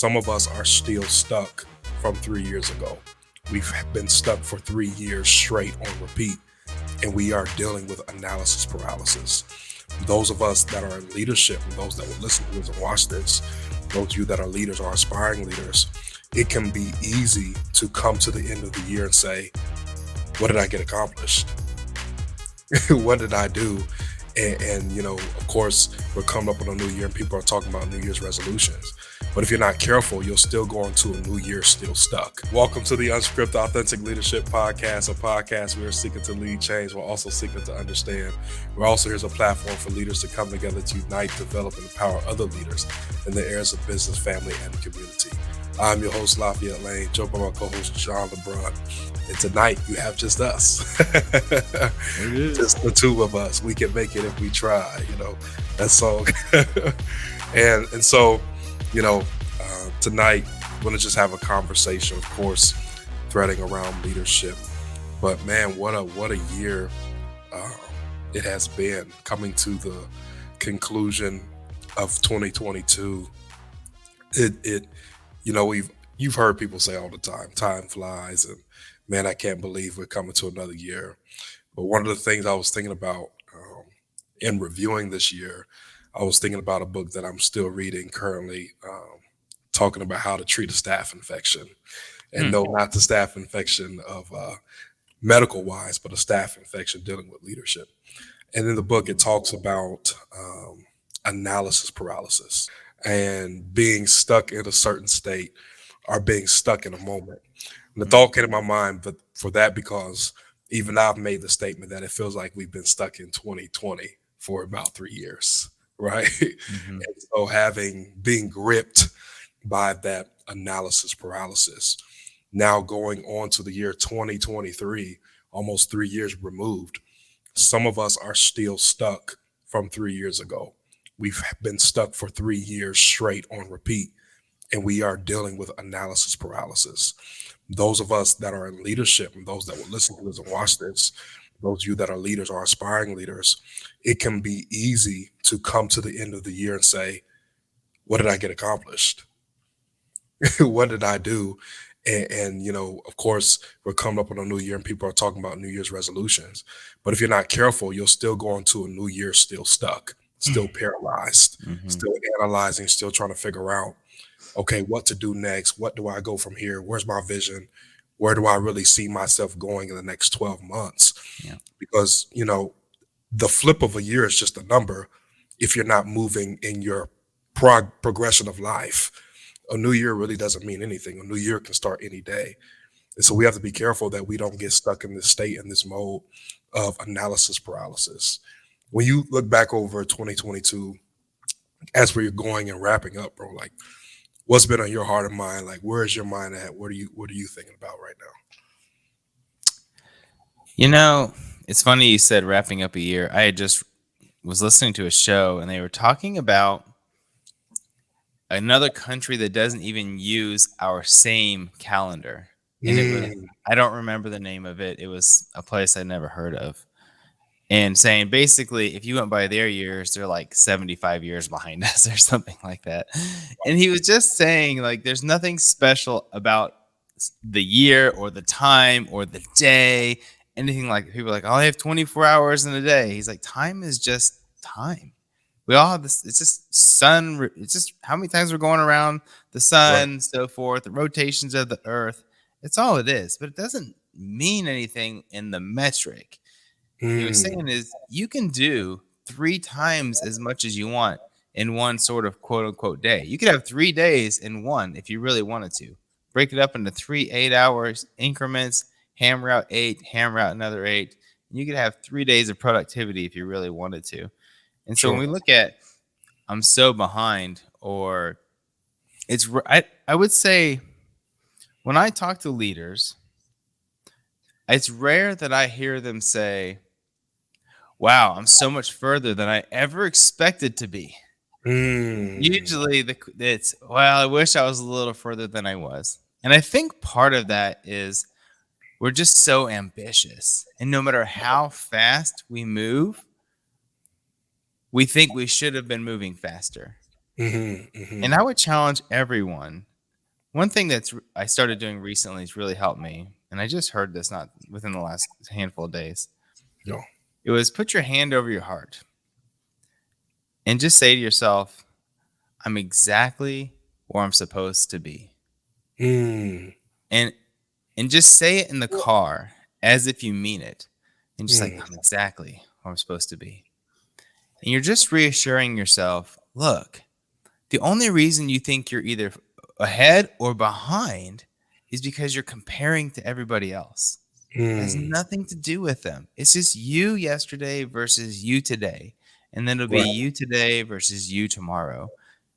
Some of us are still stuck from 3 years ago. We've been stuck for 3 years straight on repeat, and we are dealing with analysis paralysis. Those of us that are in leadership and those that will listen to this and watch this, those of you that are leaders or aspiring leaders, it can be easy to come to the end of the year and say, what did I get accomplished? What did I do? And of course, we're coming up on a new year and people are talking about New Year's resolutions. But if you're not careful, you'll still go into a new year still stuck. Welcome to the Unscripted Authentic Leadership Podcast, a podcast we are seeking to lead change while also seeking to understand. We're also here as a platform for leaders to come together to unite, develop, and empower other leaders in the areas of business, family, and community. I'm your host, Lafayette Lane, joined by my co-host, John LeBron. And tonight, you have just us. Just the two of us. We can make it if we try, that song. and so, tonight, we're going to just have a conversation, of course, threading around leadership. But man, what a year it has been, coming to the conclusion of 2022. You've heard people say all the time flies, and man, I can't believe we're coming to another year. But one of the things I was thinking about in reviewing this year, I was thinking about a book that I'm still reading currently, talking about how to treat a staph infection. And no, not the staph infection of medical wise, but a staph infection dealing with leadership. And in the book, it talks about analysis paralysis and being stuck in a certain state or being stuck in a moment. And the thought came to my mind, but for that, because even I've made the statement that it feels like we've been stuck in 2020 for about 3 years, right? And so being gripped by that analysis paralysis, now going on to the year 2023, almost 3 years removed, some of us are still stuck from 3 years ago. We've been stuck for 3 years straight on repeat, and we are dealing with analysis paralysis. Those of us that are in leadership and those that will listen to this and watch this, those of you that are leaders or aspiring leaders, it can be easy to come to the end of the year and say, what did I get accomplished? What did I do? And of course, we're coming up on a new year and people are talking about New Year's resolutions. But if you're not careful, you'll still go into a new year still stuck, still paralyzed, still analyzing, still trying to figure out, okay, what to do next? What do I go from here? Where's my vision? Where do I really see myself going in the next 12 months? Yeah. Because, the flip of a year is just a number if you're not moving in your progression of life. A new year really doesn't mean anything. A new year can start any day. And so we have to be careful that we don't get stuck in this state, in this mode of analysis paralysis. When you look back over 2022, as we're going and wrapping up, bro, like, what's been on your heart and mind? Like, where is your mind at? What are you thinking about right now? It's funny you said wrapping up a year. I just was listening to a show and they were talking about another country that doesn't even use our same calendar. And I don't remember the name of it. It was a place I'd never heard of. And saying basically, if you went by their years, they're like 75 years behind us or something like that. And he was just saying, like, there's nothing special about the year or the time or the day, anything like people are like, oh, I have 24 hours in a day. He's like, time is just time. We all have this. It's just sun. It's just how many times we're going around the sun, right, so forth, the rotations of the earth. It's all it is, but it doesn't mean anything in the metric. He was saying is you can do 3 times as much as you want in one sort of quote unquote day. You could have 3 days in one if you really wanted to. Break it up into 3 8-hour increments, hammer out 8, hammer out another 8. And you could have 3 days of productivity if you really wanted to. And so when we look at I'm so behind, or I would say when I talk to leaders, it's rare that I hear them say, wow, I'm so much further than I ever expected to be. Usually it's, well, I wish I was a little further than I was. And I think part of that is we're just so ambitious. And no matter how fast we move, we think we should have been moving faster. And I would challenge everyone One thing I started doing recently has really helped me, and I just heard this not within the last handful of days. Yo. It was put your hand over your heart and just say to yourself, I'm exactly where I'm supposed to be. Mm, And just say it in the car as if you mean it. And just like, mm, I'm exactly where I'm supposed to be. And you're just reassuring yourself, look, the only reason you think you're either ahead or behind is because you're comparing to everybody else. It has mm. nothing to do with them. It's just you yesterday versus you today. And then it'll be Right. you today versus you tomorrow.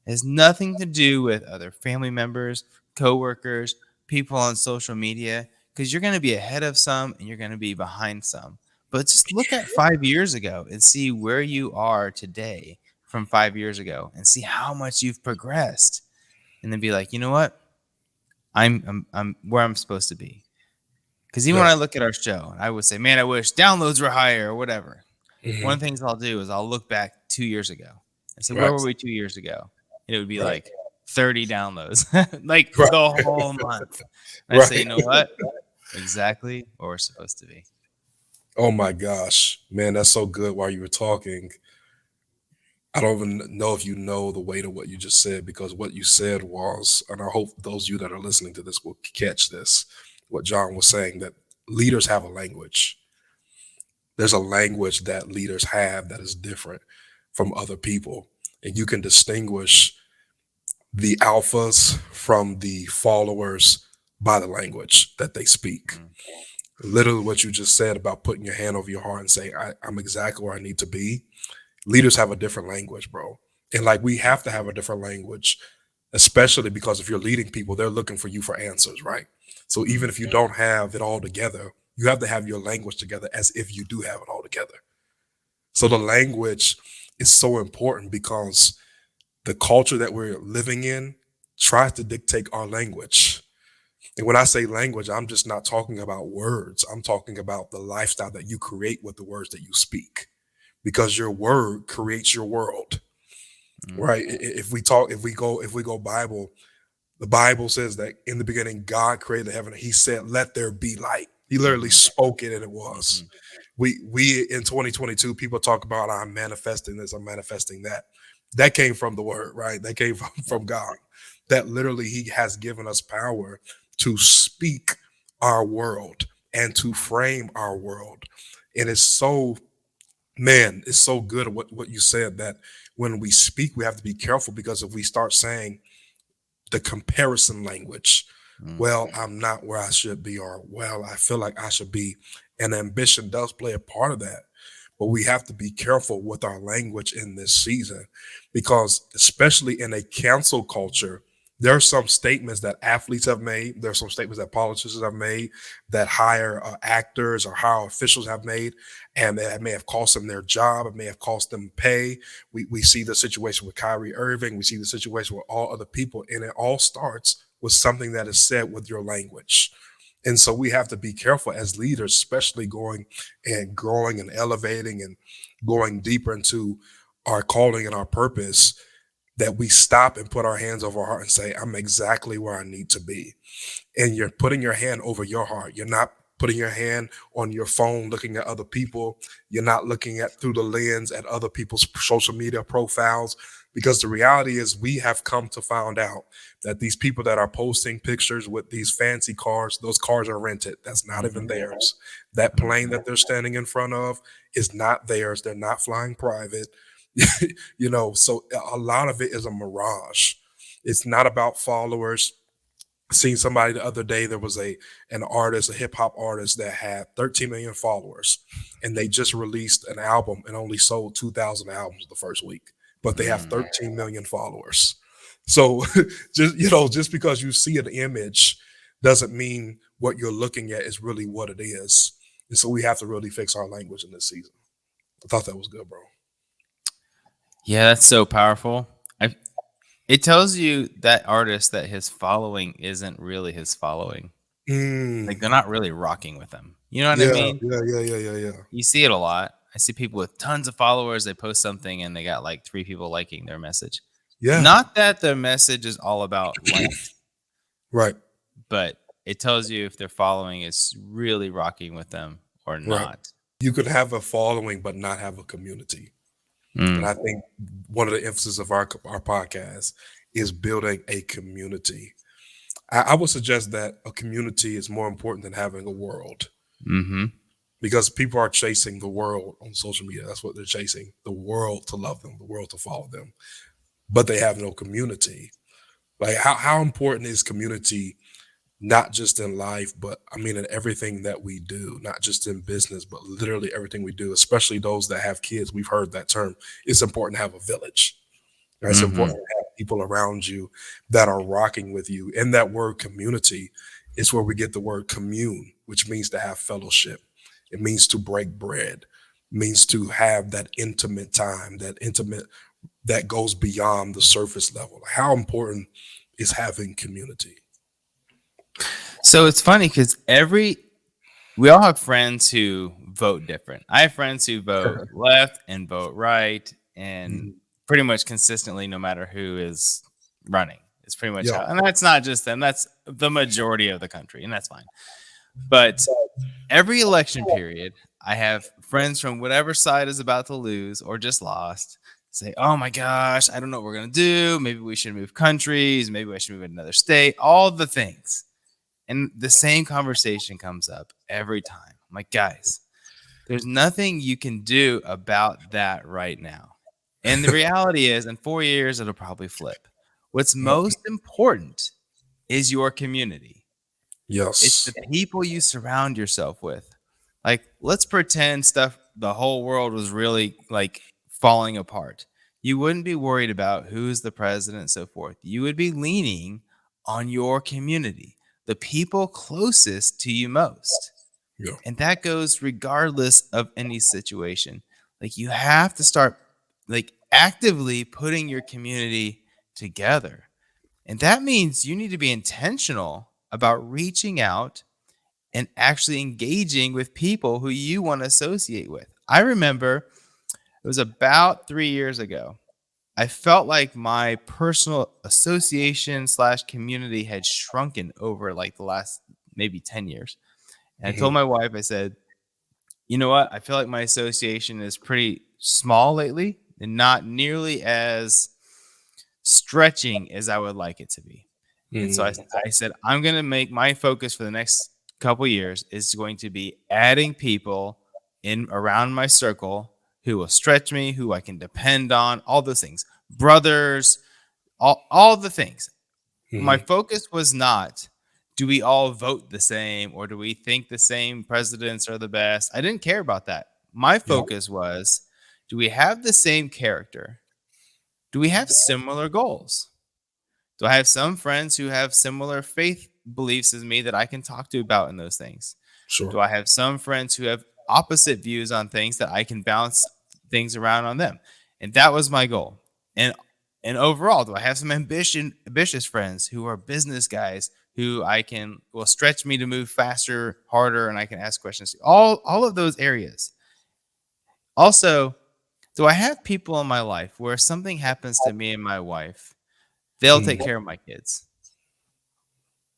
It has nothing to do with other family members, coworkers, people on social media, because you're going to be ahead of some and you're going to be behind some. But just look at 5 years ago and see where you are today from 5 years ago and see how much you've progressed. And then be like, you know what? I'm where I'm supposed to be. Because even when Yeah. I look at our show, I would say, man, I wish downloads were higher or whatever. One Hmm. of the things I'll do is I'll look back 2 years ago and say, where Right. were we 2 years ago? And it would be Right. like 30 downloads, like Right. the whole month. And I say, Right. you know what? Exactly where we're supposed to be. Oh my gosh, man, that's so good. While you were talking, I don't even know if you know the weight of what you just said, because what you said was, and I hope those of you that are listening to this will catch this. What John was saying, that leaders have a language. There's a language that leaders have that is different from other people, and you can distinguish the alphas from the followers by the language that they speak. Mm, Literally, what you just said about putting your hand over your heart and saying, I'm exactly where I need to be. Leaders have a different language, bro. And like, we have to have a different language, especially because if you're leading people, they're looking for you for answers, right? So even mm, if you don't have it all together, you have to have your language together as if you do have it all together. So the language is so important because the culture that we're living in tries to dictate our language. And when I say language, I'm just not talking about words. I'm talking about the lifestyle that you create with the words that you speak, because your word creates your world, mm, right? If we go Bible, the Bible says that in the beginning, God created the heaven. He said, let there be light. He literally mhm, spoke it and it was. mhm, We in 2022, people talk about, I'm manifesting this, I'm manifesting that. That came from the word, right? That came from God. That literally he has given us power to speak our world and to frame our world. And it's so, man, it's so good what you said, that when we speak, we have to be careful, because if we start saying the comparison language, mm, well, I'm not where I should be, or well, I feel like I should be, and ambition does play a part of that. But we have to be careful with our language in this season, because especially in a cancel culture, there are some statements that athletes have made. There are some statements that politicians have made, that higher actors or higher officials have made, and that may have cost them their job. It may have cost them pay. We see the situation with Kyrie Irving. We see the situation with all other people, and it all starts with something that is said with your language. And so we have to be careful as leaders, especially going and growing and elevating and going deeper into our calling and our purpose, that we stop and put our hands over our heart and say, I'm exactly where I need to be. And you're putting your hand over your heart. You're not putting your hand on your phone looking at other people. You're not looking at through the lens at other people's social media profiles, because the reality is we have come to find out that these people that are posting pictures with these fancy cars, those cars are rented. That's not even mhm, theirs. That plane mhm, that they're standing in front of is not theirs. They're not flying private. So a lot of it is a mirage. It's not about followers. Seen somebody the other day. There was an artist, a hip hop artist, that had 13 million followers, and they just released an album and only sold 2,000 albums the first week, but they have mm. 13 million followers. So just because you see an image doesn't mean what you're looking at is really what it is. And so we have to really fix our language in this season. I thought that was good, bro. Yeah, that's so powerful. It tells you that artist that his following isn't really his following. Like they're Mm. not really rocking with him. You know what I Yeah, mean? yeah, yeah, yeah, yeah, yeah. You see it a lot. I see people with tons of followers, they post something and they got like 3 people liking their message. Yeah. Not that the message is all about likes, Right. but it tells you if their following is really rocking with them or Right. not. You could have a following but not have a community. And Mm, I think one of the emphasis of our podcast is building a community. I would suggest that a community is more important than having a world, mm-hmm. because people are chasing the world on social media. That's what they're chasing, the world to love them, the world to follow them, but they have no community. Like, how important is community, not just in life, but I mean, in everything that we do, not just in business, but literally everything we do, especially those that have kids. We've heard that term. It's important to have a village. It's Mm-hmm. important to have people around you that are rocking with you. And that word community is where we get the word commune, which means to have fellowship. It means to break bread, means to have that intimate time, that intimate that goes beyond the surface level. How important is having community? So it's funny because we all have friends who vote different. I have friends who vote left and vote right, and Mhm. pretty much consistently, no matter who is running. It's pretty much Yeah. how, and that's not just them. That's the majority of the country, and that's fine. But every election period, I have friends from whatever side is about to lose or just lost say, "Oh my gosh, I don't know what we're gonna do. Maybe we should move countries. Maybe I should move to another state. All the things." And the same conversation comes up every time. I'm like, guys, there's nothing you can do about that right now. And the reality is, in 4 years, it'll probably flip. What's Yep. most important is your community. It's Yes. the people you surround yourself with. Like, let's pretend the whole world was really like falling apart. You wouldn't be worried about who's the president and so forth. You would be leaning on your community, the people closest to you most. Yeah. And that goes regardless of any situation. Like, you have to start like actively putting your community together. And that means you need to be intentional about reaching out and actually engaging with people who you want to associate with. I remember it was about 3 years ago. I felt like my personal association slash community had shrunken over like the last maybe 10 years. And I told Hmm. my wife, I said, you know what? I feel like my association is pretty small lately and not nearly as stretching as I would like it to be. And so Hmm. I said, I'm going to make my focus for the next couple years is going to be adding people in around my circle who will stretch me, who I can depend on, all those things, brothers, all the things. My Hmm. focus was not, do we all vote the same or do we think the same presidents are the best? I didn't care about that. My Yeah. focus was, do we have the same character? Do we have similar goals? Do I have some friends who have similar faith beliefs as me that I can talk to about in those things? Sure. Do I have some friends who have opposite views on things that I can bounce things around on them? And that was my goal. And and overall, do I have some ambitious friends who are business guys who I can will stretch me to move faster, harder, and I can ask questions to? All of those areas. Also, do I have people in my life where if something happens to me and my wife, they'll take Mhm. care of my kids?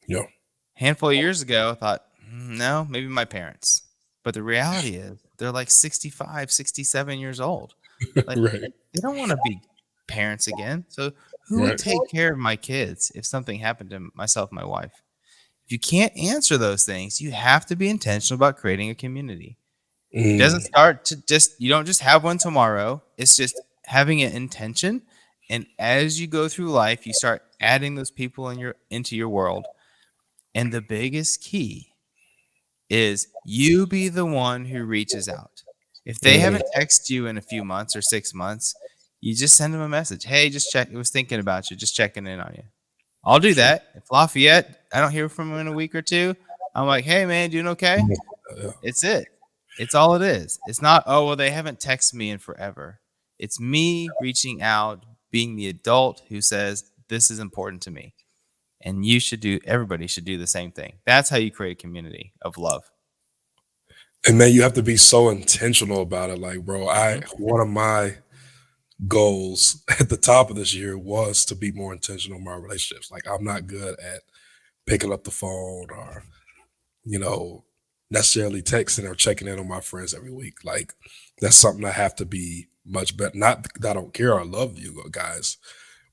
Yeah. Handful of years ago, I thought, no, maybe my parents. But the reality is, they're like 65, 67 years old. Like, Right. they don't want to be parents again. So, who would Right. take care of my kids if something happened to myself and my wife? If you can't answer those things, you have to be intentional about creating a community. It doesn't Mm. start to just, you don't just have one tomorrow. It's just having an intention. And as you go through life, you start adding those people into your world. And the biggest key is you be the one who reaches out. If they Mhm. haven't texted you in a few months or 6 months, you just send them a message. Hey, just check. I was thinking about you, just checking in on you. I'll do Sure. that. If Lafayette, I don't hear from him in a week or two, I'm like, hey man, doing okay? Yeah. It's it. It's all it is. It's not, oh well, they haven't texted me in forever. It's me reaching out, being the adult who says, this is important to me. And everybody should do the same thing. That's how you create a community of love. And man, you have to be so intentional about it. Like, bro, I Mhm. one of my goals at the top of this year was to be more intentional in my relationships. Like, I'm not good at picking up the phone or, you know, necessarily texting or checking in on my friends every week. Like that's something I have to be much better. Not that I don't care, I love you guys,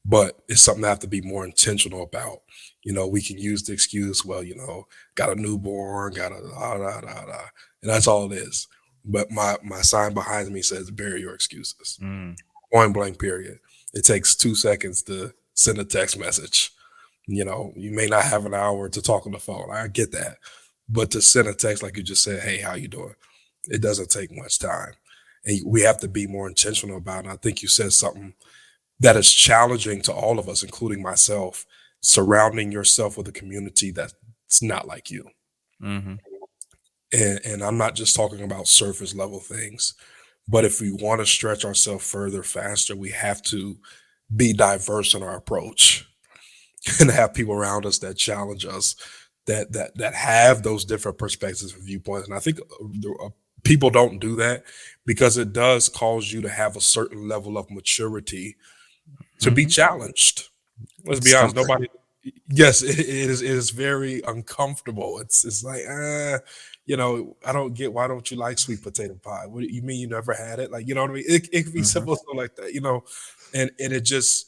but it's something I have to be more intentional about. We can use the excuse, well, got a newborn, got a da da da da, and that's all it is. But my sign behind me says bury your excuses. Mm. Point blank period. It takes 2 seconds to send a text message. You may not have an hour to talk on the phone. I get that. But to send a text like you just said, hey, how you doing? It doesn't take much time. And we have to be more intentional about it. And I think you said something that is challenging to all of us, including myself, surrounding yourself with a community that's not like you. Hmm. And I'm not just talking about surface level things, but if we want to stretch ourselves further, faster, we have to be diverse in our approach and have people around us that challenge us, that have those different perspectives and viewpoints. And I think people don't do that because it does cause you to have a certain level of maturity to be Hmm. challenged. Let's be honest, Discomfort. nobody. Yes, it is very uncomfortable. It's like, I don't get, why don't you like sweet potato pie? What do you mean you never had it? Like, you know what I mean? It can be Hmm. simple stuff like that. And it just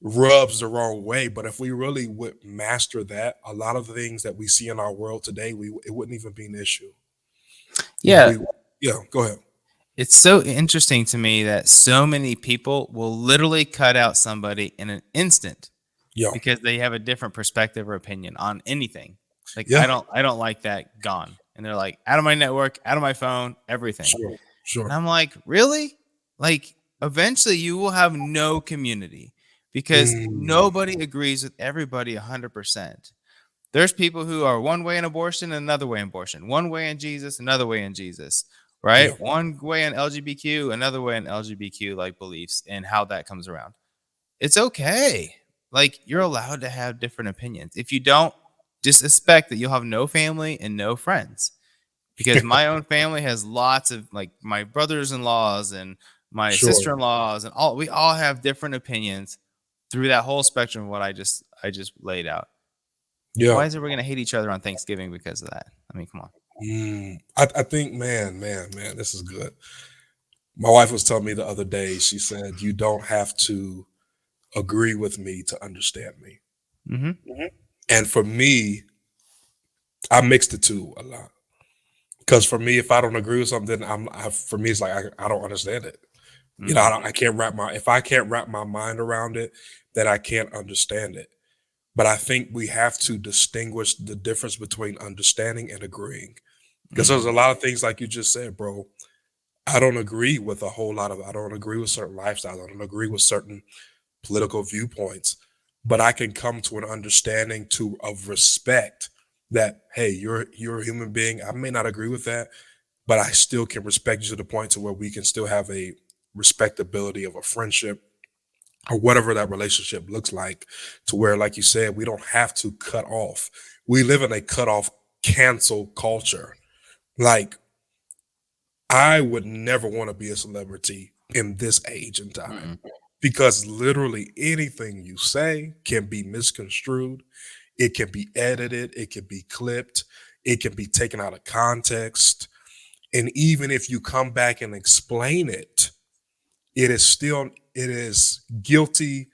rubs the wrong way. But if we really would master that, a lot of the things that we see in our world today, it wouldn't even be an issue. Yeah, We, yeah, go ahead. it's so interesting to me that so many people will literally cut out somebody in an instant Yeah, because they have a different perspective or opinion on anything. Like yeah, I don't like that, gone. And they're like out of my network, out of my phone, everything. sure, And sure. I'm like, really? Like eventually you will have no community because Mm, nobody agrees with everybody 100%. There's people who are one way in abortion, another way in abortion, one way in Jesus, another way in Jesus, yeah, right? One way in LGBTQ, another way in LGBTQ like beliefs and how that comes around. It's okay. Like you're allowed to have different opinions. If you don't, just expect that you'll have no family and no friends. Because my own family has lots of like my brothers-in-laws and my sure. sister-in-laws and all we all have different opinions through that whole spectrum of what I just laid out. Yeah. Why is it we're gonna hate each other on Thanksgiving because of that? I mean, come on. I think, man, this is good. My wife was telling me the other day, she said, you don't have to agree with me to understand me. Mm-hmm. And for me, I mix the two a lot. Because for me, if I don't agree with something, for me, it's like I don't understand it. Mm-hmm. I can't if I can't wrap my mind around it, then I can't understand it. But I think we have to distinguish the difference between understanding and agreeing. Because there's Mm-hmm. a lot of things like you just said, bro. I don't agree with a whole lot of, I don't agree with certain lifestyles. I don't agree with certain political viewpoints, but I can come to an understanding of respect that, hey, you're a human being. I may not agree with that, but I still can respect you to the point to where we can still have a respectability of a friendship or whatever that relationship looks like, to where, like you said, we don't have to cut off. We live in a cut off cancel culture. Like, I would never want to be a celebrity in this age and time, Mm-mm. because literally anything you say can be misconstrued, it can be edited, it can be clipped, it can be taken out of context. And even if you come back and explain it, it is guilty,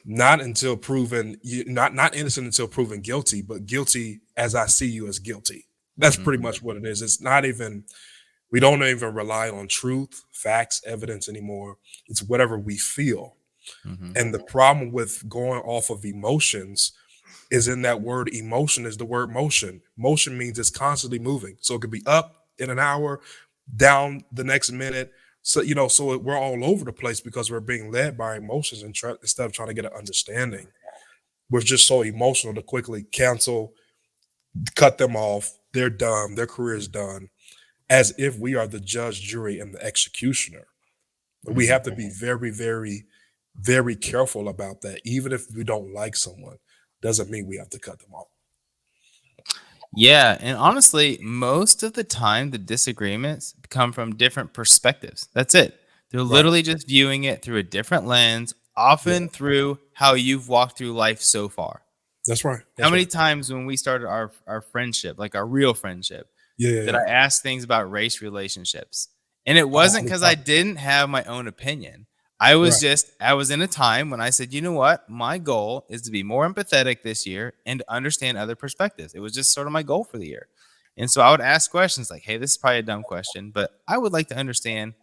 not until proven, not innocent until proven guilty, but guilty as I see you as guilty. That's pretty Mm-hmm. much what it is. It's not even, we don't even rely on truth, facts, evidence anymore. It's whatever we feel. Mm-hmm. And the problem with going off of emotions is, in that word emotion is the word motion. Motion means it's constantly moving. So it could be up in an hour, down the next minute. So, we're all over the place because we're being led by emotions, and instead of trying to get an understanding, we're just so emotional to quickly cancel, cut them off. They're done. Their career is done, as if we are the judge, jury, and the executioner. We Mm-hmm. have to be very, very, very careful about that. Even if we don't like someone, doesn't mean we have to cut them off. Yeah, and honestly, most of the time the disagreements come from different perspectives. That's it. They're Right. literally just viewing it through a different lens, Yeah. often through how you've walked through life so far. That's right. How That's many right. times when we started our friendship, like our real friendship, Yeah, yeah, did yeah. I ask things about race relationships? And it All wasn't the because I time. didn't have my own opinion. I was Right. just, I was in a time when I said, you know what? My goal is to be more empathetic this year and to understand other perspectives. It was just sort of my goal for the year. And so I would ask questions like, hey, this is probably a dumb question, but I would like to understand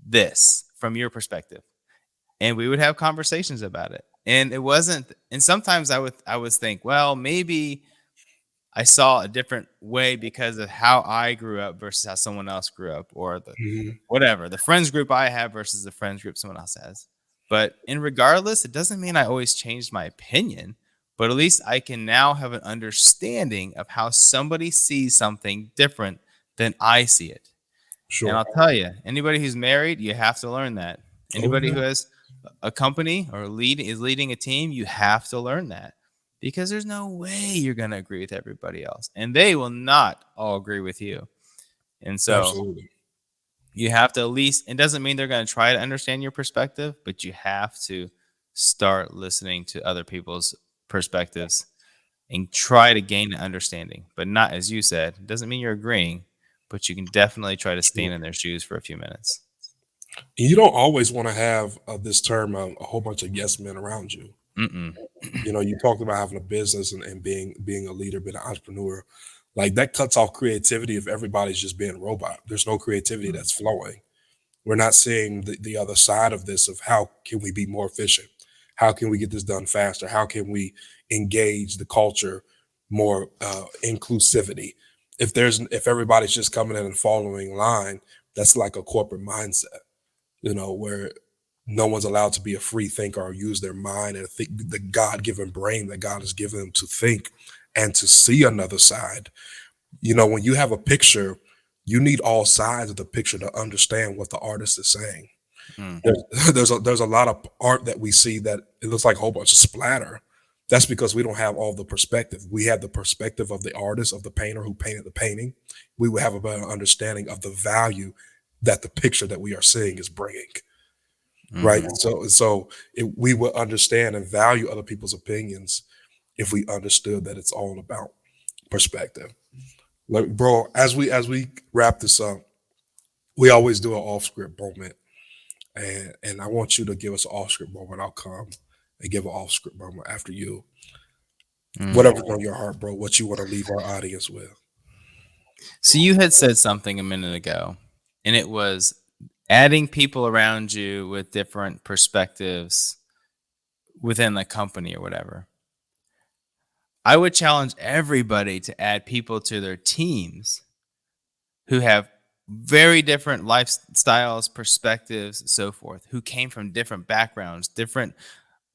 this from your perspective. And we would have conversations about it. And it wasn't, and sometimes I would think, well, maybe I saw a different way because of how I grew up versus how someone else grew up, or the Mhm. whatever, the friends group I have versus the friends group someone else has. But in regardless, it doesn't mean I always changed my opinion, but at least I can now have an understanding of how somebody sees something different than I see it. And Sure. I'll tell you, anybody who's married, you have to learn that. Oh, Anybody yeah. who has a company or is leading a team, you have to learn that because there's no way you're going to agree with everybody else, and they will not all agree with you. And so Absolutely. you have to at least, it doesn't mean they're going to try to understand your perspective, but you have to start listening to other people's perspectives and try to gain an understanding. But not, as you said, it doesn't mean you're agreeing, but you can definitely try to Sure. stand in their shoes for a few minutes. And you don't always want to have this term a whole bunch of yes men around you. Mm-mm. You know, you talked about having a business and being a leader, being an entrepreneur. Like that cuts off creativity if everybody's just being a robot. There's no creativity Mm. that's flowing. We're not seeing the other side of this of how can we be more efficient? How can we get this done faster? How can we engage the culture more inclusivity? If everybody's just coming in and following line, that's like a corporate mindset, where no one's allowed to be a free thinker or use their mind and think the God-given brain that God has given them to think and to see another side. When you have a picture, you need all sides of the picture to understand what the artist is saying. Mm. There's a lot of art that we see that it looks like a whole bunch of splatter. That's because we don't have all the perspective. We have the perspective of the artist, of the painter who painted the painting. We would have a better understanding of the value that the picture that we are seeing is bringing. Right. Mm-hmm. We would understand and value other people's opinions if we understood that it's all about perspective. Like, bro, as we wrap this up, we always do an off script moment, and I want you to give us an off script moment. I'll come and give an off script moment after you. Mm. Whatever's on your heart, bro. What you want to leave our audience with? So you had said something a minute ago, and it was adding people around you with different perspectives within the company or whatever. I would challenge everybody to add people to their teams who have very different lifestyles, perspectives, so forth, who came from different backgrounds, different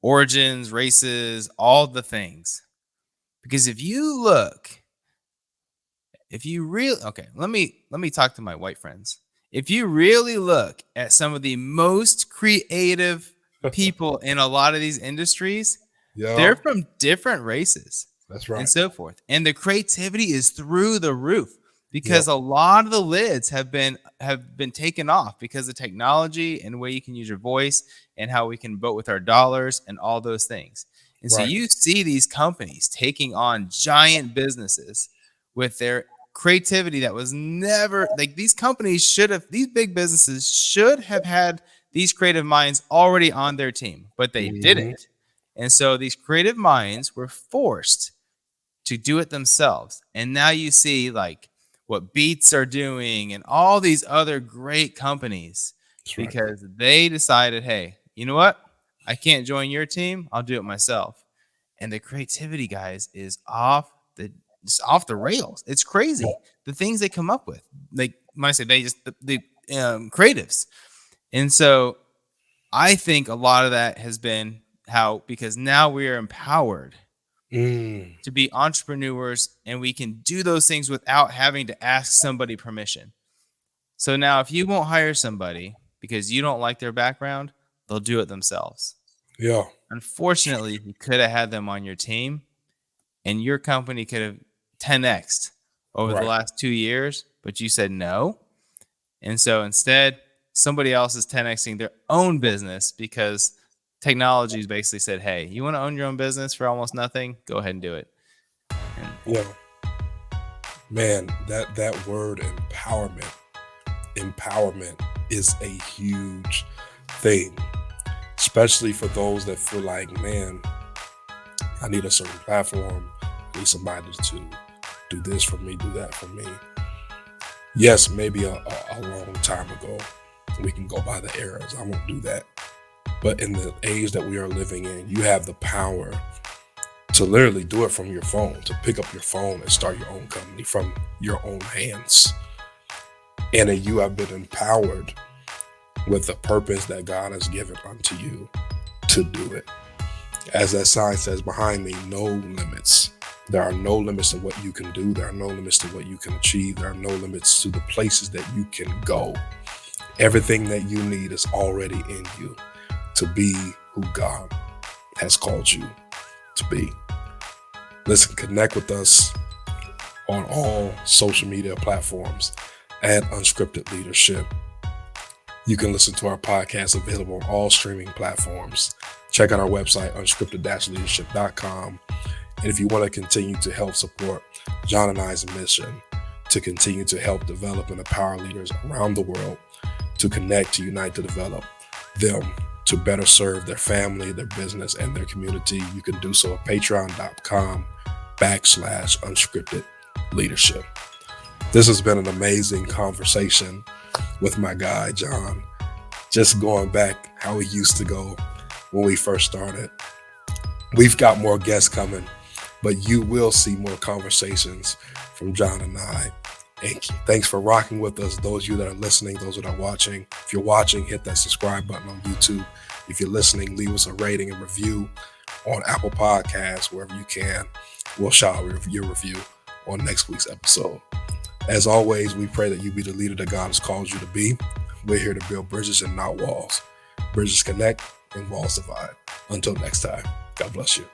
origins, races, all the things. Because if you really okay, let me talk to my white friends. If you really look at some of the most creative people in a lot of these industries, Yeah, they're from different races that's and right. so forth. And the creativity is through the roof Yep. because a lot of the lids have been taken off because of technology and the way you can use your voice and how we can vote with our dollars and all those things. And so Right. you see these companies taking on giant businesses with their creativity that was never like these big businesses should have had these creative minds already on their team, but they Hmm. didn't. And so these creative minds were forced to do it themselves. And now you see like what Beats are doing and all these other great companies That's right. because they decided, hey, you know what? I can't join your team. I'll do it myself. And the creativity, guys, is the off the rails. It's Yeah. crazy the things they come up with. Like when I say they, just the creatives. And so I think a lot of that has been how because now we are empowered Mm. to be entrepreneurs and we can do those things without having to ask somebody permission. So now if you won't hire somebody because you don't like their background, they'll do it themselves. Yeah. Unfortunately, you could have had them on your team and your company could have 10x'd over the Right. last 2 years, but you said no. And so instead, somebody else is 10xing their own business because technology's basically said, hey, you want to own your own business for almost nothing? Go ahead and do it. And Yeah, man, that word empowerment is a huge thing, especially for those that feel like, man, I need a certain platform, I need somebody to do this for me, do that for me. Yes, maybe a long time ago, we can go by the eras. I won't do that. But in the age that we are living in, you have the power to literally do it from your phone, to pick up your phone and start your own company from your own hands. And then you have been empowered with the purpose that God has given unto you to do it. As that sign says behind me, no limits. There are no limits to what you can do. There are no limits to what you can achieve. There are no limits to the places that you can go. Everything that you need is already in you to be who God has called you to be. Listen, connect with us on all social media platforms at Unscripted Leadership. You can listen to our podcast available on all streaming platforms. Check out our website, unscripted-leadership.com. And if you want to continue to help support John and I's mission to continue to help develop and empower leaders around the world to connect, to unite, to develop them to better serve their family, their business, and their community, you can do so at patreon.com/unscripted leadership. This has been an amazing conversation with my guy, John. Just going back how we used to go when we first started. We've got more guests coming, but you will see more conversations from John and I. And thanks for rocking with us. Those of you that are listening, those that are watching. If you're watching, hit that subscribe button on YouTube. If you're listening, leave us a rating and review on Apple Podcasts, wherever you can. We'll shout out your review on next week's episode. As always, we pray that you be the leader that God has called you to be. We're here to build bridges and not walls. Bridges connect and walls divide. Until next time, God bless you.